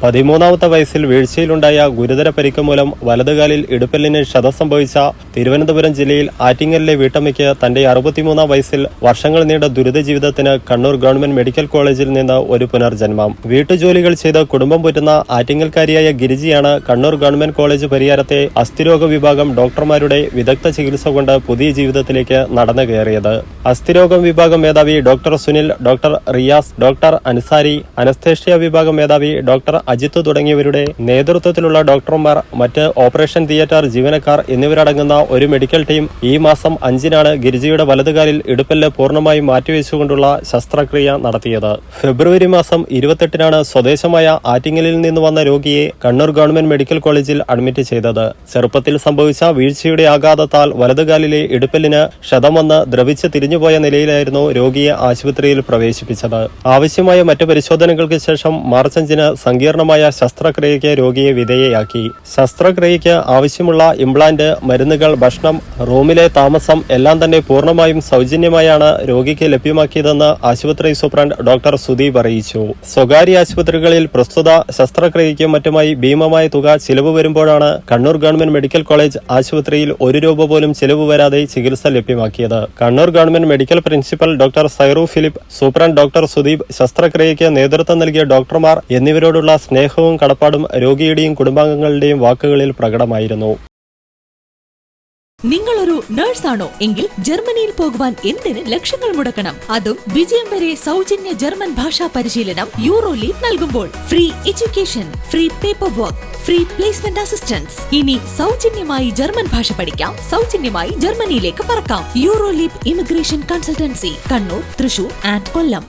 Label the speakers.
Speaker 1: 13ാമത്തെ വയസ്സിൽ വീഴ്ചയിലുണ്ടായ ഗുരുതര പരിക്ക് മൂലം വലതുകാലിൽ ഇടുപ്പെല്ലിന് ക്ഷതം സംഭവിച്ച തിരുവനന്തപുരം ജില്ലയിൽ ആറ്റിങ്ങലിലെ വീട്ടമ്മയ്ക്ക് തന്റെ 63ാം വയസ്സിൽ വർഷങ്ങൾ നീണ്ട ദുരിത ജീവിതത്തിന് കണ്ണൂർ ഗവൺമെന്റ് മെഡിക്കൽ കോളേജിൽ നിന്ന് ഒരു പുനർജന്മം. വീട്ടുജോലികൾ ചെയ്ത് കുടുംബം പോറ്റുന്ന ആറ്റിങ്ങൽക്കാരിയായ ഗിരിജിയാണ് കണ്ണൂർ ഗവൺമെന്റ് കോളേജ് പരിയാരത്തെ അസ്ഥിരോഗ വിഭാഗം ഡോക്ടർമാരുടെ വിദഗ്ധ ചികിത്സ കൊണ്ട് പുതിയ ജീവിതത്തിലേക്ക് നടന്നു കയറിയത്. അസ്ഥിരോഗം വിഭാഗം മേധാവി doctor Sunil, doctor Riyas, doctor Ansari, anaesthesia വിഭാഗം മേധാവി ഡോക്ടർ അജിത്ത് തുടങ്ങിയവരുടെ നേതൃത്വത്തിലുള്ള ഡോക്ടർമാർ, മറ്റ് ഓപ്പറേഷൻ തിയേറ്റർ ജീവനക്കാർ എന്നിവരടങ്ങുന്ന ഒരു മെഡിക്കൽ ടീം ഈ മാസം 5-നാണ് ഗിരിജയുടെ വലതുകാലിൽ ഇടുപ്പെല്ല് പൂർണ്ണമായും മാറ്റിവെച്ചുകൊണ്ടുള്ള ശസ്ത്രക്രിയ നടത്തിയത്. ഫെബ്രുവരി മാസം 28-നാണ് സ്വദേശമായ ആറ്റിങ്ങലിൽ നിന്ന് വന്ന രോഗിയെ കണ്ണൂർ ഗവൺമെന്റ് മെഡിക്കൽ കോളേജിൽ അഡ്മിറ്റ് ചെയ്തത്. ചെറുപ്പത്തിൽ സംഭവിച്ച വീഴ്ചയുടെ ആഘാതത്താൽ വലതുകാലിലെ ഇടുപ്പെല്ലിന് ക്ഷതം വന്ന് ദ്രവിച്ച് തിരിഞ്ഞുപോയ നിലയിലായിരുന്നു രോഗിയെ ആശുപത്രിയിൽ പ്രവേശിപ്പിച്ചത്. ആവശ്യമായ മറ്റു പരിശോധനകൾക്ക് ശേഷം മാർച്ച് 5-ന് സങ്കീർണമായ ശസ്ത്രക്രിയയ്ക്ക് രോഗിയെ വിധേയയാക്കി. ശസ്ത്രക്രിയയ്ക്ക് ആവശ്യമുള്ള ഇംപ്ലാന്റ്, മരുന്നുകൾ, ഭക്ഷണം, റൂമിലെ താമസം എല്ലാം തന്നെ പൂർണ്ണമായും സൗജന്യമായാണ് രോഗിക്ക് ലഭ്യമാക്കിയതെന്ന് ആശുപത്രി സൂപ്രണ്ട് ഡോക്ടർ സുദീപ് അറിയിച്ചു. സ്വകാര്യ ആശുപത്രികളിൽ പ്രസ്തുത ശസ്ത്രക്രിയയ്ക്കും മറ്റുമായി ഭീമമായ തുക ചിലവ് വരുമ്പോഴാണ് കണ്ണൂർ ഗവൺമെന്റ് മെഡിക്കൽ കോളേജ് ആശുപത്രിയിൽ 1 രൂപ പോലും ചിലവ് വരാതെ ചികിത്സ ലഭ്യമാക്കിയത്. Kannur government medical principal doctor Sairu Philip, superintendent doctor Sudeep, ശസ്ത്രക്രിയയ്ക്ക് നേതൃത്വം നൽകിയ ഡോക്ടർമാർ എന്നിവരോടുള്ള സ്നേഹവും കടപ്പാടും രോഗിയുടെയും കുടുംബാംഗങ്ങളുടെയും വാക്കുകളിൽ പ്രകടമായിരുന്നു.
Speaker 2: നിങ്ങളൊരു നഴ്സാണോ എങ്കിൽ ജർമ്മനിയിൽ പോകുവാൻ എന്തിന് ലക്ഷങ്ങൾ മുടക്കണം? അതും വിജയം വരെ സൗജന്യ ജർമ്മൻ ഭാഷാ പരിശീലനം യൂറോലീപ് നൽകുമ്പോൾ. Free education, free paper work, free placement assistance. ഇനി സൗജന്യമായി ജർമ്മൻ ഭാഷ പഠിക്കാം, സൗജന്യമായി ജർമ്മനിയിലേക്ക് പറക്കാം. Euroleap immigration consultancy, Kannur, Thrissur and Kollam.